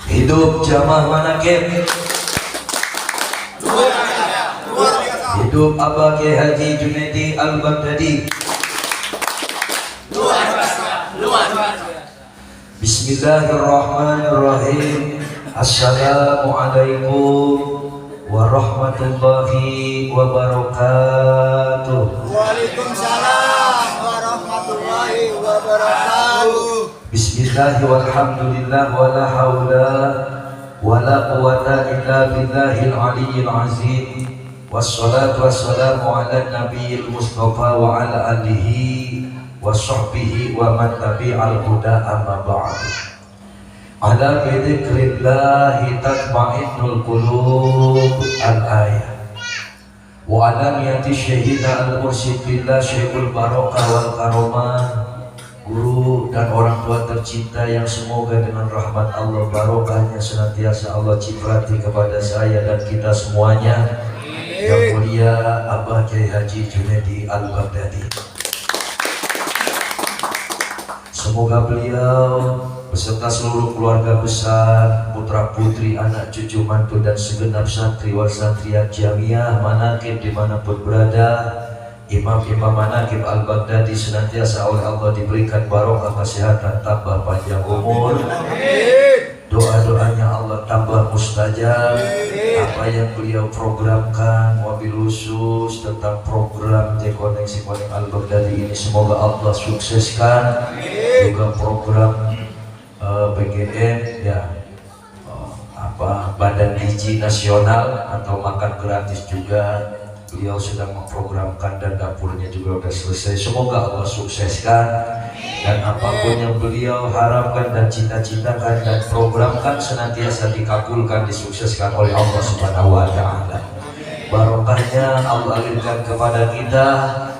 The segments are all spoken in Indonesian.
Hidup jamaah manakib. Hidup Abah Kiai Haji Junaidi Al-Baghdadi. Bismillahirrahmanirrahim. Assalamualaikum warahmatullahi wabarakatuh. Waalaikumsalam warahmatullahi wabarakatuh. Bismillah walhamdulillah wala hawla wala quwata illa billahil aliyyil azim. Wassalatu wassalamu ala nabiyil mustafa wa ala alihi wa sahbihi wa man tabi'al huda amma ba'du. Ala bidzikrillahi tatma'innul qulub al-ayah. Wa ala niyati syaihina al-mursyid billah Syekhul Barakah wal Karomah, guru dan orang tua tercinta yang semoga dengan rahmat Allah barokahnya senantiasa Allah ciprati kepada saya dan kita semuanya. Yang mulia Abah Kiai Haji Junaidi Al-Baghdadi, semoga beliau beserta seluruh keluarga besar, putra putri, anak cucu mantu dan segenap santri wal santriyat jamiah manakib dimanapun berada, imam-imam manakib Al-Baghdadi senantiasa oleh Allah diberikan barokah kesehatan, tambah panjang umur. Doa-doanya Allah tambah mustajab. Apa yang beliau programkan, mobil khusus tentang program Koneksi Konek Al-Baghdadi ini semoga Allah sukseskan. Juga program BGN ya, Badan Gizi Nasional atau makan gratis juga beliau sedang memprogramkan dan dapurnya juga sudah selesai. Semoga Allah sukseskan dan apapun yang beliau harapkan dan cita-citakan dan programkan senantiasa dikabulkan, disukseskan oleh Allah Subhanahu wa Ta'ala. Barokahnya Allah alirkan kepada kita,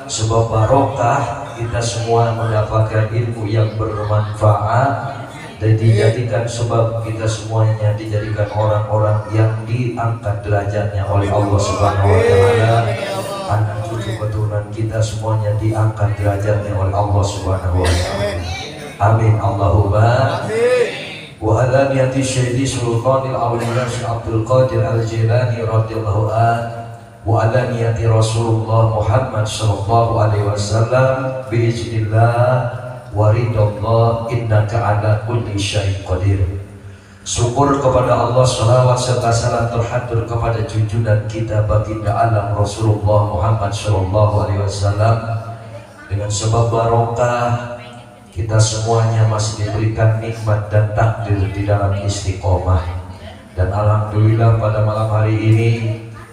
sebab barokah kita semua mendapatkan ilmu yang bermanfaat dan dijadikan sebab kita semuanya dijadikan orang-orang yang diangkat derajatnya oleh Allah Subhanahu wa Ta'ala. Anak cucu keturunan kita semuanya diangkat derajatnya oleh Allah Subhanahu wa Ta'ala. Amin Allahumma amin. Wa ala niyati Syekh Sultanil Auliya Syekh Abdul Qadir Al-Jilani radhiyallahu anhu wa ala niyati Rasulullah Muhammad sallallahu alaihi wasallam bi iznillah waridallah innaka ala kulli syai'in qadir. Syukur kepada Allah, salawat serta salam terhatur kepada junjungan kita baginda alam Rasulullah Muhammad sallallahu alaihi wasallam. Dengan sebab barokah kita semuanya masih diberikan nikmat dan takdir di dalam istiqomah. Dan alhamdulillah pada malam hari ini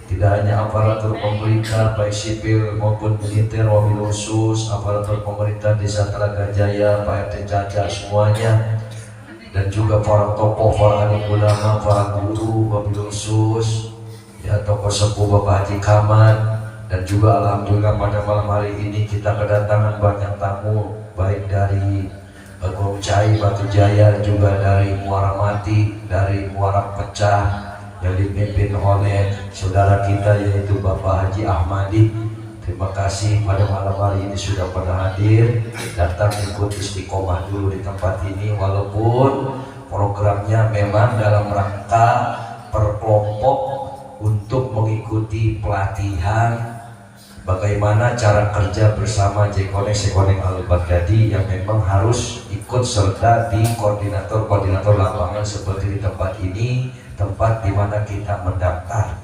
tidak hanya aparatur pemerintah baik sipil maupun militer, wabil khusus, aparatur pemerintah Desa Telaga Jaya, Pak RT Caca semuanya, dan juga para tokoh, para alim ulama, para guru, wabil khusus, ya tokoh sepuh Bapak Haji Kaman, dan juga alhamdulillah pada malam hari ini kita kedatangan banyak tamu baik dari Gunung Cai, Batu Jaya, juga dari Muara Mati, dari Muara Pecah, yang dipimpin oleh saudara kita yaitu Bapak Haji Ahmadi. Terima kasih pada malam hari ini sudah pada hadir, datang ikut istiqomah dulu di tempat ini, walaupun programnya memang dalam rangka per kelompok untuk mengikuti pelatihan bagaimana cara kerja bersama Koneksi Konek Al-Baghdadi yang memang harus ikut serta di koordinator-koordinator lapangan seperti di tempat ini, tempat di mana kita mendaftar.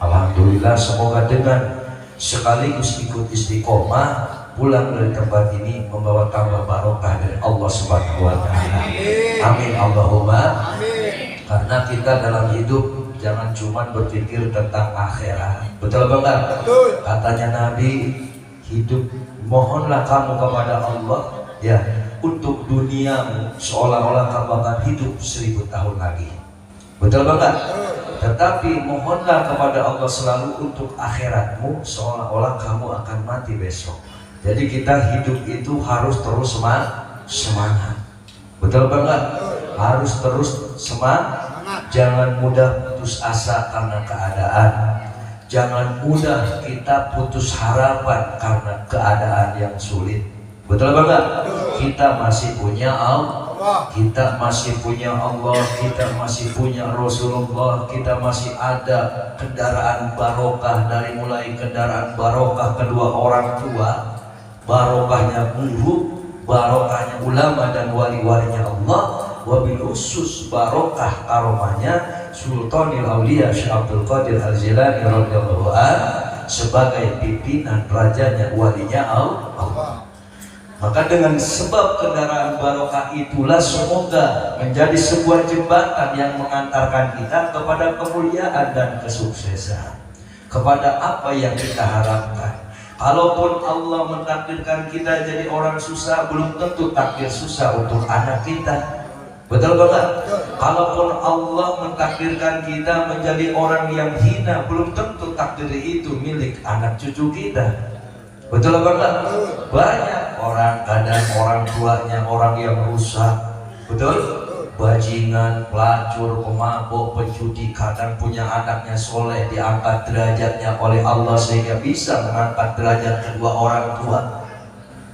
Alhamdulillah, semoga dengan sekaligus ikut istiqomah pulang dari tempat ini membawa tambah barokah dari Allah Subhanahu wa Ta'ala. Amin Allahumma amin. Karena kita dalam hidup jangan cuma berpikir tentang akhirat. Betul banget? Betul. Katanya Nabi, hidup mohonlah kamu kepada Allah ya untuk duniamu seolah-olah kamu akan hidup 1000 tahun lagi. Betul banget? Tetapi mohonlah kepada Allah selalu untuk akhiratmu seolah-olah kamu akan mati besok. Jadi kita hidup itu harus terus semangat. Betul banget? Harus terus semangat. Jangan mudah putus asa karena keadaan. Jangan mudah kita putus harapan karena keadaan yang sulit. Betul banget? Kita masih punya Allah. kita masih punya Allah, kita masih punya Rasulullah, kita masih ada kendaraan barokah, dari mulai kendaraan barokah kedua orang tua, barokahnya guru, barokahnya ulama dan wali-walinya Allah, wabil khusus barokah karomahnya Sultanil Aulia Syekh Abdul Qadir Al-Jilani radhiyallahu anhu sebagai pimpinan rajanya walinya Allah. Maka dengan sebab kendaraan barokah itulah semoga menjadi sebuah jembatan yang mengantarkan kita kepada kemuliaan dan kesuksesan, kepada apa yang kita harapkan. Kalaupun Allah mentakdirkan kita jadi orang susah, belum tentu takdir susah untuk anak kita. Betul banget. Kalaupun Allah mentakdirkan kita menjadi orang yang hina, belum tentu takdir itu milik anak cucu kita. Betul banget. Banyak orang, kadang orang tuanya orang yang rusak, betul, bajingan, pelacur, pemabuk, penjudi, kadang punya anaknya soleh, diangkat derajatnya oleh Allah sehingga bisa mengangkat derajat kedua orang tua.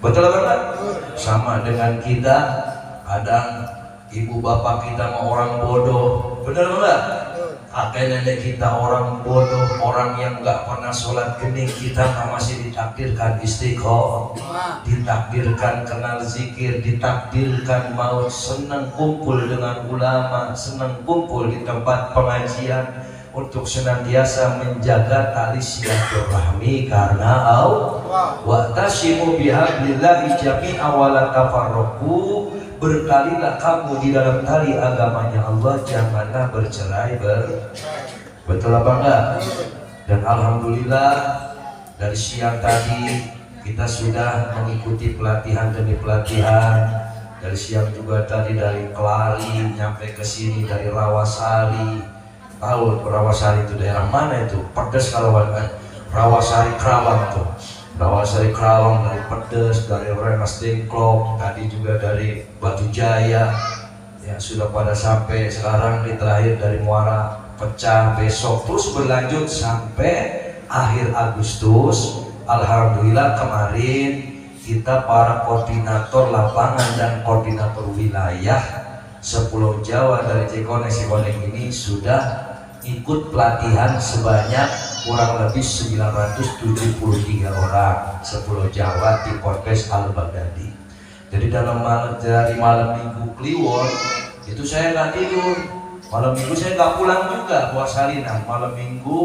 Betul banget. Sama dengan kita, kadang ibu bapak kita mau orang bodoh, benar enggak? Kakek nenek kita orang bodoh, orang yang nggak pernah sholat gening, kita masih ditakdirkan istiqomah, ditakdirkan kenal zikir, ditakdirkan mau senang kumpul dengan ulama, senang kumpul di tempat pengajian, untuk senantiasa menjaga tali silaturahmi karena Allah. Wa'tasimu bihablillahi jami'a wa la tafarraqu. Berkalilah kamu di dalam tali agamanya Allah, janganlah bercerai betul apa enggak? Dan alhamdulillah dari siang tadi kita sudah mengikuti pelatihan demi pelatihan. Dari siang juga tadi dari Kelari nyampe ke sini dari Rawasari. Tahu Rawasari itu daerah mana itu? Pedes kalau kan. Rawasari Kerawang tuh. Rawasari Kerawang, dari Pedes, dari Rengas Dengklok, tadi juga dari Batu Jaya, yang sudah pada sampai sekarang di terakhir dari Muara Pecah, besok terus berlanjut sampai akhir Agustus. Alhamdulillah kemarin kita para koordinator lapangan dan koordinator wilayah Sepulau Jawa dari Cikoneng ini sudah ikut pelatihan sebanyak kurang lebih 973 orang Sepulau Jawa di Ponpes Al-Baghdadi. Jadi dari malam minggu Kliwon itu saya nggak tidur, malam minggu saya nggak pulang juga buat salinan. Malam minggu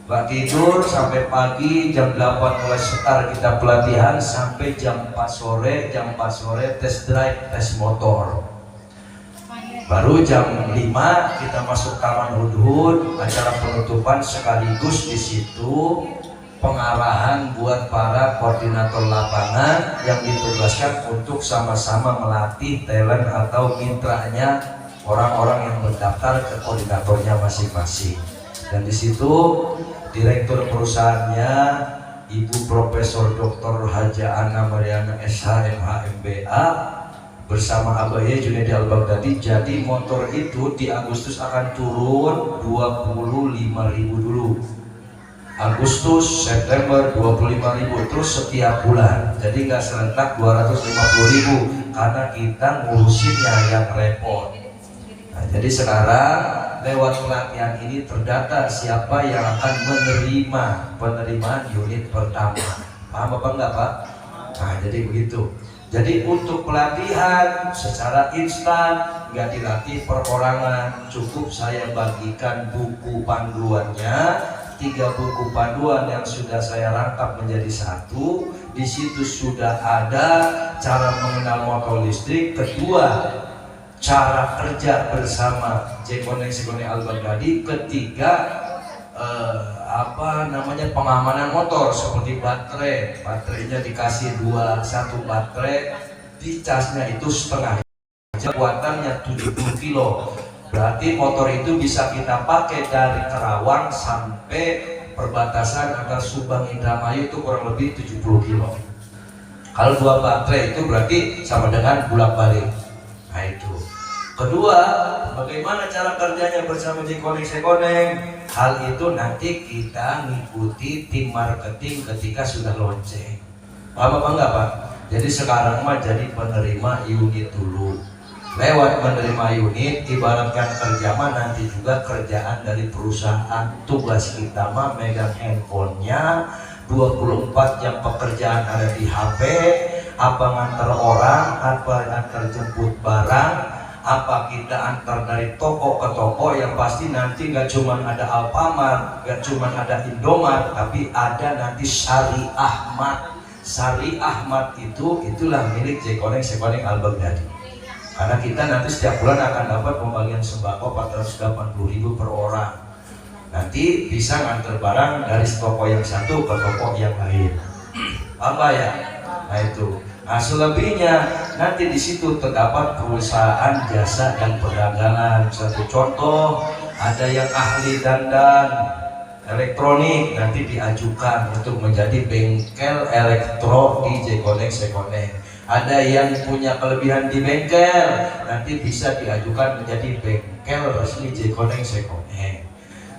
nggak tidur sampai pagi jam 8 mulai start kita pelatihan sampai jam 4 sore. Jam 4 sore tes drive, tes motor. Baru jam 5 kita masuk Taman Hudhud, acara penutupan sekaligus di situ pengarahan buat para koordinator lapangan yang ditugaskan untuk sama-sama melatih talent atau mitranya orang-orang yang mendaftar ke koordinatornya masing-masing. Dan di situ direktur perusahaannya Ibu Profesor Dr. Haja Ana Mariana SH MH MBA bersama Abaye Junaidi Al-Baghdadi. Jadi motor itu di Agustus akan turun 25.000 dulu, Agustus, September 25.000, terus setiap bulan. Jadi nggak serentak 250.000 karena kita ngurusinnya yang repot. Nah, jadi sekarang lewat pelatihan ini terdata siapa yang akan menerima penerimaan unit pertama. Paham apa enggak Pak? Nah jadi begitu. Jadi untuk pelatihan secara instan, nggak dilatih perorangan, cukup saya bagikan buku panduannya, 3 buku panduan yang sudah saya rangkap menjadi satu. Di situ sudah ada cara mengenal motor listrik, kedua cara kerja bersama Cikoneng Al-Baghdadi, ketiga pengamanan motor seperti baterainya dikasih satu baterai, di casnya itu setengah, kuatannya 70 kilo, berarti motor itu bisa kita pakai dari Kerawang sampai perbatasan antara Subang Indramayu itu kurang lebih 70 kilo. Kalau 2 baterai itu berarti sama dengan bolak-balik. Nah itu. Kedua, bagaimana cara kerjanya bersama Cikoneng? Hal itu nanti kita ngikuti tim marketing ketika sudah launching. Paham apa enggak Pak? Jadi sekarang mah jadi penerima unit dulu. lewat menerima unit. Ibaratkan kerja mah nanti juga kerjaan dari perusahaan. Tugas kita mah megang handphonenya 24 jam, pekerjaan ada di HP. Apa ngantar orang, apa ngantar jemput barang, apa kita antar dari toko ke toko. Yang pasti nanti gak cuma ada Alfamart, gak cuma ada Indomart, tapi ada nanti Sari Ahmad. Sari Ahmad itulah milik Jekoneng Sekoneng Al-Baghdadi. Karena kita nanti setiap bulan akan dapat pembagian sembako 480.000 per orang. Nanti bisa ngantar barang dari toko yang satu ke toko yang lain. Apa ya? Nah itu. Nah selebihnya nanti di situ terdapat perusahaan jasa dan perdagangan. Satu contoh, ada yang ahli dandan elektronik, nanti diajukan untuk menjadi bengkel elektro di Jekoneng Sekoneng. Ada yang punya kelebihan di bengkel, nanti bisa diajukan menjadi bengkel resmi Jekoneng Sekoneng.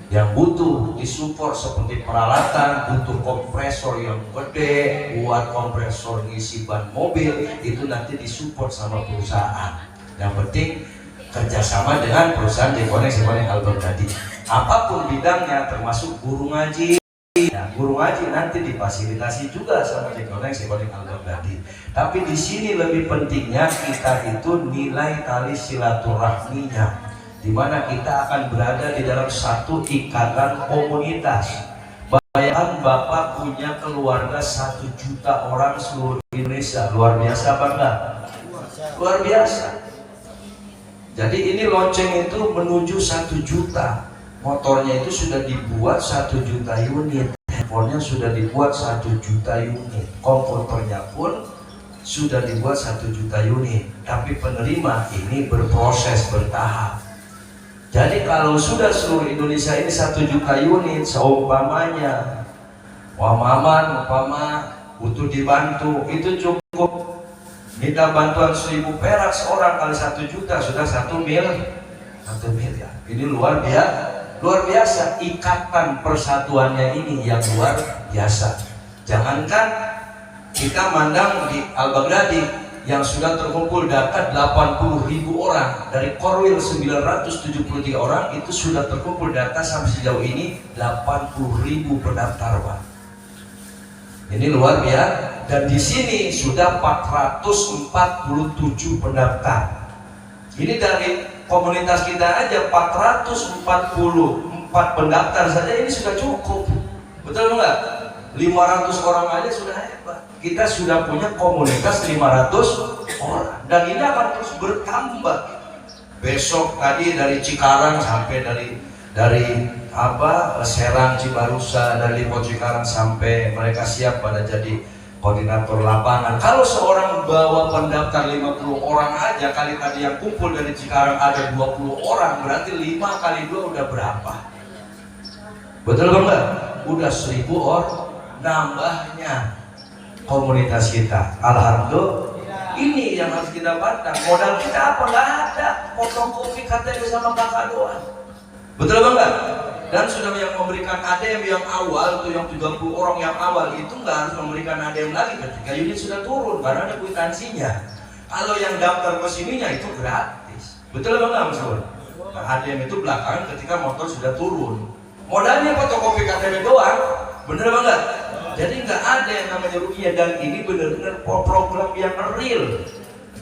Yang butuh disupport seperti peralatan, butuh kompresor yang gede buat kompresor ngisi ban mobil, itu nanti disupport sama perusahaan. Yang penting kerjasama dengan perusahaan Jekoneng Sekoneng Al-Baghdadi. Apapun bidangnya, termasuk guru ngaji. Nah, guru ngaji nanti difasilitasi juga sama Jekoneng Sekoneng Al-Baghdadi. Tapi di sini lebih pentingnya kita itu nilai tali silaturahminya, di mana kita akan berada di dalam satu ikatan komunitas. Bayangkan Bapak punya keluarga 1 juta orang seluruh Indonesia, luar biasa apa enggak? Luar biasa. Jadi ini lonceng itu menuju 1 juta. Motornya itu sudah dibuat 1 juta unit, handphonenya sudah dibuat 1 juta unit, komputernya pun sudah dibuat 1 juta unit. Tapi penerima ini berproses, bertahap. Jadi kalau sudah seluruh Indonesia ini 1 juta unit, seumpamanya Maman butuh dibantu, itu cukup minta bantuan 1.000 perak seorang kali 1 juta sudah 1 miliar. Ini luar biasa ikatan persatuannya ini yang luar biasa. Jangankan kita mandang di Al-Baghdadi yang sudah terkumpul data 80.000 orang dari Korwil 973 orang, itu sudah terkumpul data sampai sejauh ini 80.000 pendaftar, Pak. Ini luar biasa. Dan di sini sudah 447 pendaftar. Ini dari komunitas kita aja 444 pendaftar saja ini sudah cukup. Betul enggak? 500 orang aja sudah hebat. Kita sudah punya komunitas 500 orang dan ini akan terus bertambah. Besok tadi dari Cikarang sampai dari Serang, Cibarusa, dari Lipo Cikarang sampai mereka siap pada jadi koordinator lapangan. Kalau seorang bawa pendaftar 50 orang aja, kali tadi yang kumpul dari Cikarang ada 20 orang, berarti 5 kali 2 udah berapa? Betul enggak? Udah 1.000 orang. Nambahnya komunitas kita, alhamdulillah. Ini yang harus kita pandang. Modal kita apa? Nggak ada. Fotokopi KTP sama kakak doang. Betul enggak? Dan sudah yang memberikan ADM yang awal tuh, yang 30 orang yang awal itu nggak harus memberikan ADM lagi ketika unit sudah turun karena ada kwitansinya. Kalau yang daftar ke sininya itu gratis. Betul enggak, Mas Bro? Nah, ADM itu belakangan ketika motor sudah turun. Modalnya fotokopi KTP doang. Bener enggak? Jadi nggak ada yang namanya rugiah, dan ini benar-benar program yang real.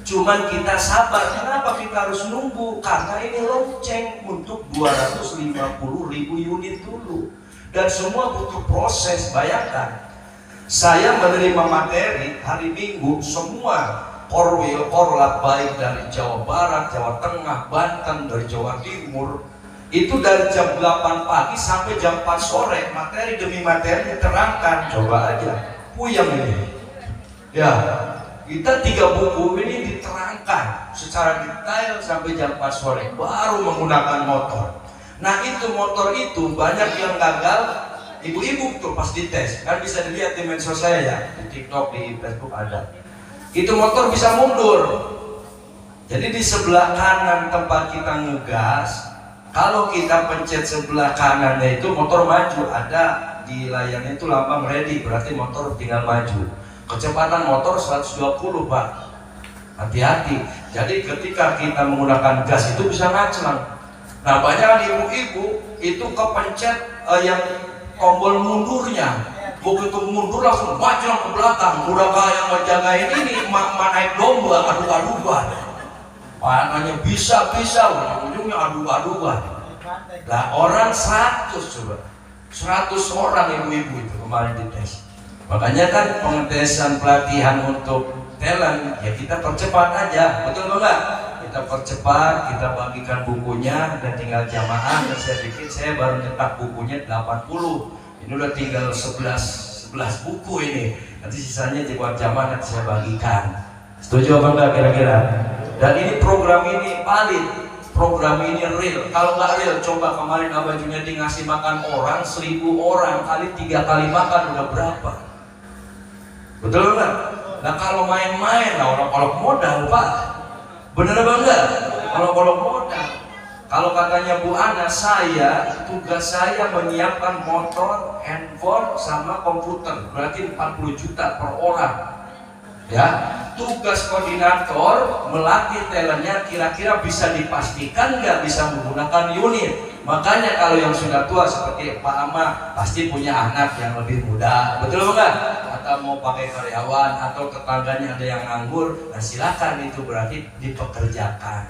Cuman kita sabar. Kenapa kita harus nunggu? Karena ini lonceng untuk 250.000 unit dulu, dan semua butuh proses. Bayangkan, saya menerima materi hari Minggu, semua Korwil, Korlap baik dari Jawa Barat, Jawa Tengah, Banten, dari Jawa Timur, itu dari jam 8 pagi sampai jam 4 sore, materi demi materi diterangkan. Coba aja, puyeng ini. Ya, kita 3 buku ini diterangkan secara detail sampai jam 4 sore, baru menggunakan motor. Nah itu motor itu banyak yang gagal, ibu-ibu tuh pas dites, kan bisa dilihat di medsos saya ya, di TikTok, di Facebook ada. Itu motor bisa mundur. Jadi di sebelah kanan tempat kita ngegas, kalau kita pencet sebelah kanannya itu motor maju, ada di layarnya itu lambang ready, berarti motor tinggal maju. Kecepatan motor 120, Pak. Hati-hati. Jadi ketika kita menggunakan gas itu bisa ngaclang. Nah banyak kan ibu-ibu itu kepencet yang tombol mundurnya. Begitu mundur langsung bajang ke belakang. Udah kayak ngejagain ini emak-emak naik domba adu-aduan. Panahnya bisa, ujung-ujungnya adu-aduan. Lah orang 100 coba. 100 orang ibu-ibu itu kemarin dites. Makanya kan pengetesan pelatihan untuk talent ya kita percepat aja, betul enggak? Kita percepat, kita bagikan bukunya dan tinggal jamaah. Dan saya pikir saya baru nyetak bukunya 80. Ini udah tinggal 11 buku ini. Nanti sisanya buat jamaah nanti saya bagikan. Setuju apa enggak kira-kira? Dan ini program ini valid. Program ini real. Kalau nggak real, coba kemarin Abah Junedi ngasih makan orang 1000 orang kali 3 kali makan udah berapa? Betul nggak? Nah kalau main-main, nah orang kolok modal Pak. Bener apa enggak? Kalau kolok modal. Kalau katanya Bu Ana, tugas saya menyiapkan motor, handphone, sama komputer. Berarti 40 juta per orang. Ya, tugas koordinator melatih talentnya kira-kira bisa dipastikan nggak bisa menggunakan unit. Makanya kalau yang sudah tua seperti Pak Ama pasti punya anak yang lebih muda, betul enggak? Atau mau pakai karyawan atau tetangganya ada yang nganggur, nah silakan itu berarti dipekerjakan.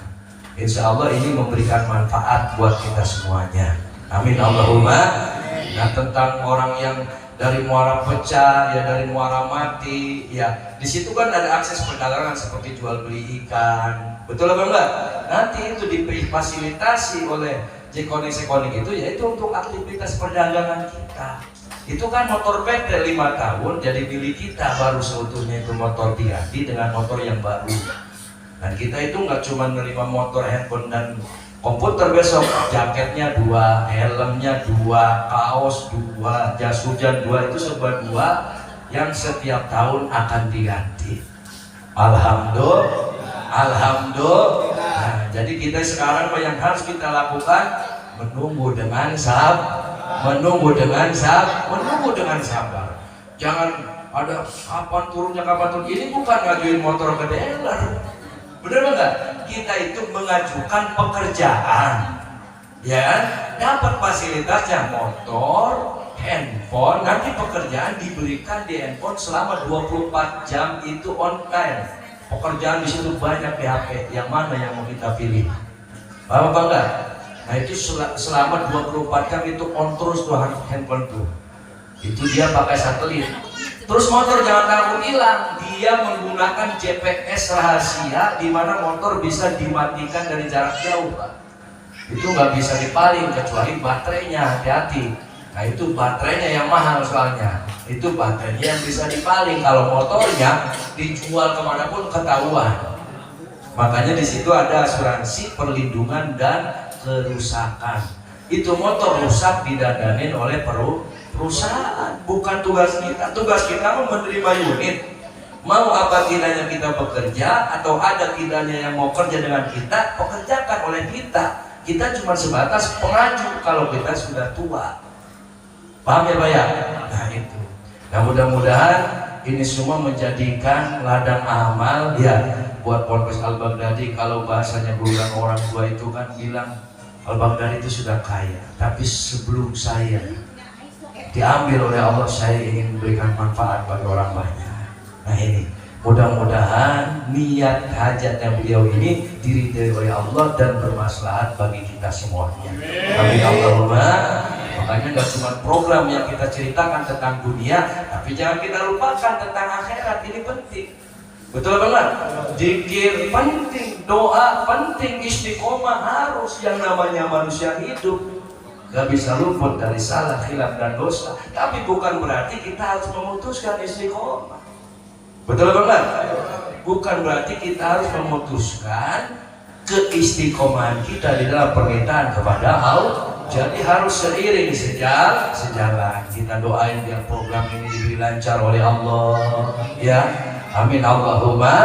Insya Allah ini memberikan manfaat buat kita semuanya. Amin Allahumma. Nah tentang orang yang dari muara pecah, ya dari muara mati, ya di situ kan ada akses perdagangan seperti jual beli ikan, betul apa enggak? Nanti itu difasilitasi oleh Jekonik itu, yaitu untuk aktivitas perdagangan kita. Itu kan motor PT 5 tahun jadi milik kita, baru seutuhnya itu motor diganti dengan motor yang baru. Dan kita itu nggak cuma menerima motor, handphone dan komputer, besok jaketnya 2, helmnya 2, kaos 2, jas hujan 2, itu serba 2 yang setiap tahun akan diganti. Alhamdulillah. Nah, jadi kita sekarang apa yang harus kita lakukan? Menunggu dengan sabar. Jangan ada kapan turunnya. Ini bukan ngajuin motor ke dealer. Bener enggak? Kita itu mengajukan pekerjaan, ya, dapat fasilitasnya motor, handphone, nanti pekerjaan diberikan di handphone selama 24 jam itu on time. Pekerjaan di situ banyak di HP, yang mana yang mau kita pilih? Paham apa enggak? Nah itu selama 24 jam itu on terus tuh handphone tuh. Itu dia pakai satelit. Terus motor jangan takut hilang, dia menggunakan GPS rahasia di mana motor bisa dimatikan dari jarak jauh, Pak. Itu nggak bisa dipaling kecuali baterainya, hati-hati. Nah itu baterainya yang mahal soalnya. Itu baterainya yang bisa dipaling. Kalau motornya dijual kemanapun ketahuan. Makanya di situ ada asuransi perlindungan dan kerusakan. Itu motor rusak didandanin oleh perusahaan, bukan tugas kita. Tugas kita menerima unit. Mau apa tidaknya kita bekerja, atau ada tidaknya yang mau kerja dengan kita, pekerjakan oleh kita. Kita cuma sebatas pengaju kalau kita sudah tua. Paham ya Pak ya? Nah itu. Nah mudah-mudahan ini semua menjadikan ladang amal ya buat Ponpes Al-Baghdadi. Kalau bahasanya bulan orang tua itu kan bilang Al-Baghdadi itu sudah kaya, tapi sebelum saya diambil oleh Allah, saya ingin memberikan manfaat bagi orang banyak. Nah ini, mudah-mudahan niat hajatnya beliau ini diridhai oleh Allah dan bermaslahat bagi kita semuanya. Amin Allahumma. Makanya nggak cuma program yang kita ceritakan tentang dunia, tapi jangan kita lupakan tentang akhirat. Ini penting. Betul banget. Zikir penting, doa penting, istiqomah harus. Yang namanya manusia hidup gak bisa luput dari salah, khilaf dan dosa. Tapi bukan berarti kita harus memutuskan istiqomah. Betul banget. Bukan berarti kita harus memutuskan keistiqomahan kita di dalam permintaan kepada Allah. Jadi harus seiring sejalan. Kita doain biar program ini diberi lancar oleh Allah. Ya, amin Allahumma.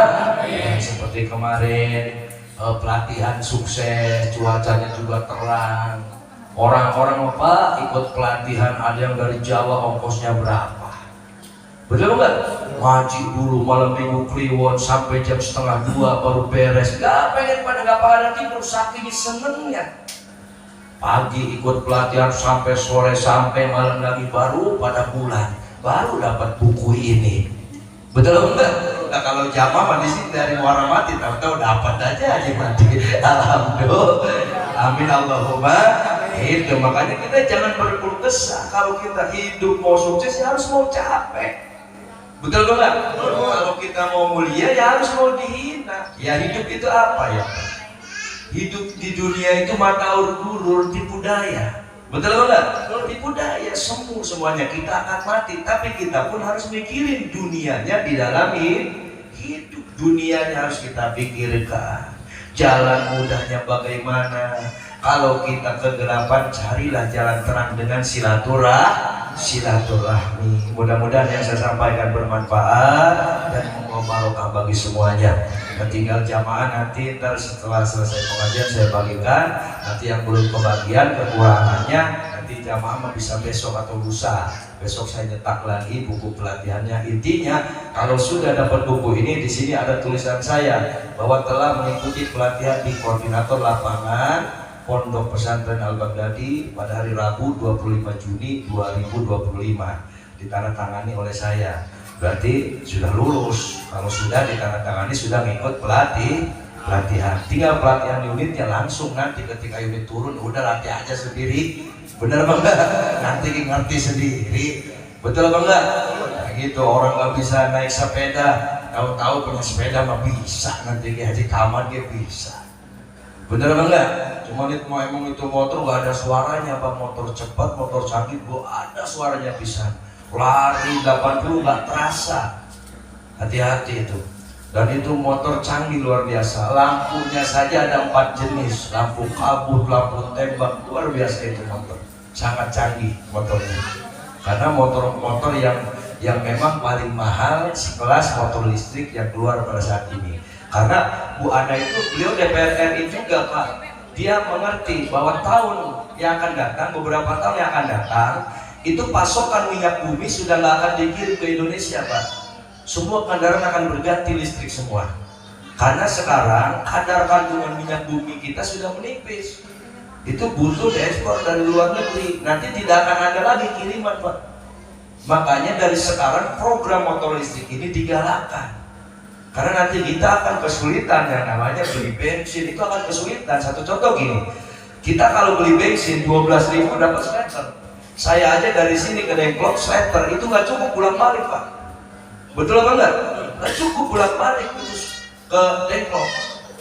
Ya, seperti kemarin pelatihan sukses, cuacanya juga terang. Orang-orang apa ikut pelatihan, ada yang dari Jawa, ongkosnya berapa? Betul nggak? Ngaji dulu malam minggu kliwon sampai jam 1:30 baru beres. Gak pengen nggak pada tidur saking senengnya. Pagi ikut pelatihan sampai sore sampai malam lagi baru pada bulan baru dapat buku ini. Betul enggak? Nah kalau jamaah di sini dari Muara Mati tahu-tahu dapat aja mati. Alhamdulillah. Amin Allahumma. Itu makanya kita jangan berkeluh kesah. Kalau kita hidup mau sukses ya harus mau capek. Betul enggak? Kalau kita mau mulia ya harus mau dihina. Ya hidup itu apa ya? Hidup di dunia itu mata ulur tipu daya. Betul enggak? Tipu daya semuanya kita akan mati, tapi kita pun harus mikirin dunianya di dalam hidup. Dunianya harus kita pikirkan. Jalan mudahnya bagaimana? Kalau kita kegelapan, carilah jalan terang dengan silaturahmi. Mudah-mudahan yang saya sampaikan bermanfaat dan membawa barokah bagi semuanya. Tinggal jamaah nanti setelah selesai pengajian saya bagikan. Nanti yang belum kebagian kekurangannya nanti jamaah bisa besok atau lusa. Besok saya nyetak lagi buku pelatihannya. Intinya kalau sudah dapat buku ini, di sini ada tulisan saya bahwa telah mengikuti pelatihan di koordinator lapangan Pondok Pesantren Al-Baghdadi pada hari Rabu 25 Juni 2025 ditandatangani oleh saya. Berarti sudah lulus. Kalau sudah ditandatangani sudah ngikut pelatihan. Tinggal pelatihan unitnya langsung nanti ketika unit turun udah latih aja sendiri. Bener apa enggak? Nanti ngerti sendiri. Betul apa enggak? Nah, gitu orang nggak bisa naik sepeda, tahu-tahu punya sepeda mah bisa nanti haji kamar dia bisa. Bener apa enggak? Cuma emang itu motor gak ada suaranya, Pak. Motor cepat, motor canggih, ada suaranya bisa. Lari 80 gak terasa. Hati-hati itu. Dan itu motor canggih luar biasa. Lampunya saja ada 4 jenis. Lampu kabut, lampu tembak, luar biasa itu motor. Sangat canggih motornya. Karena motor-motor yang memang paling mahal sekelas motor listrik yang keluar pada saat ini. Karena Bu Ana itu beliau DPR RI juga, Pak. Dia mengerti bahwa tahun yang akan datang, beberapa tahun yang akan datang, itu pasokan minyak bumi sudah nggak akan dikirim ke Indonesia, Pak. Semua kendaraan akan berganti listrik semua. Karena sekarang kadar kandungan minyak bumi kita sudah menipis. Itu butuh diekspor dari luar negeri. Nanti tidak akan ada lagi kiriman, Pak. Makanya dari sekarang program motor listrik ini digalakkan. Karena nanti kita akan kesulitan yang namanya beli bensin, itu akan kesulitan. Satu contoh gini, kita kalau beli bensin 12.000 dapat sleter. Saya aja dari sini ke Dengklok sleter itu nggak cukup pulang balik, Pak. Betul apa enggak? Nggak cukup pulang balik itu ke Dengklok.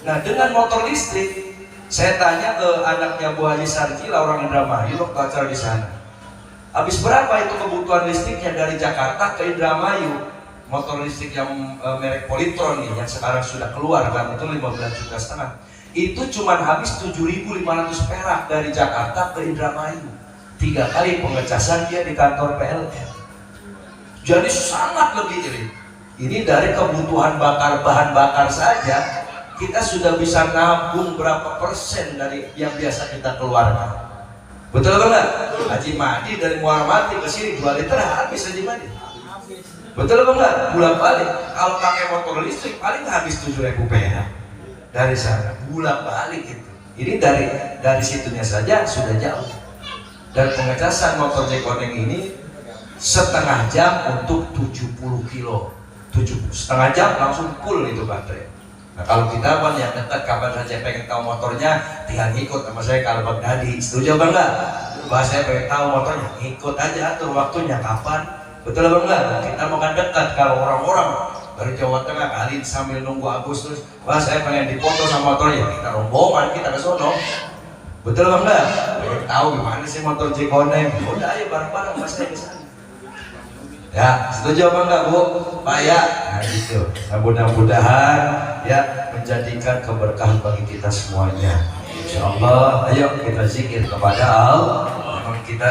Nah dengan motor listrik, saya tanya ke anaknya Bu Haji Sarjila orang Indramayu waktu acara di sana. Habis berapa itu kebutuhan listriknya dari Jakarta ke Indramayu? Motor listrik yang merek Polytron nih, yang sekarang sudah keluar kan, itu 15,5 juta. Itu cuma habis 7.500 perak dari Jakarta ke Indramayu. 3 kali pengecasan dia di kantor PLN. Jadi sangat lebih irit. Ini dari kebutuhan bahan bakar saja, kita sudah bisa nabung berapa persen dari yang biasa kita keluarkan. Betul enggak? Haji Madi dari Muara Mati ke sini 2 liter habis Haji Madi. Betul apa enggak? Bulan balik. Kalau pakai motor listrik paling habis 7.000 perak dari sana. Bulan balik itu. Ini dari situnya saja sudah jauh. Dan pengecasan motor Jekoneng ini setengah jam untuk 70 kilo. Setengah jam langsung full itu baterai. Nah kalau kita kan yang dekat kapan saja pengen tahu motornya tinggal ikut sama saya kalau Baghdadi. Setuju apa enggak? Bahas saya pengen tahu motornya, ikut aja atur waktunya kapan. Betul apa enggak? Kita makan dekat. Kalau orang-orang dari Jawa Tengah kali sambil nunggu Agustus, wah saya pengen dipoto sama motornya, kita rombongan, kita ke sono. Betul apa enggak? Pengen tahu gimana sih motor Jekoneng? Udah ayo bareng-bareng mas saya ke sana. Ya, setuju apa enggak Bu? Pak ya? Nah gitu. Nah, mudah-mudahan ya menjadikan keberkahan bagi kita semuanya. Insyaallah, ayo kita zikir kepada Allah.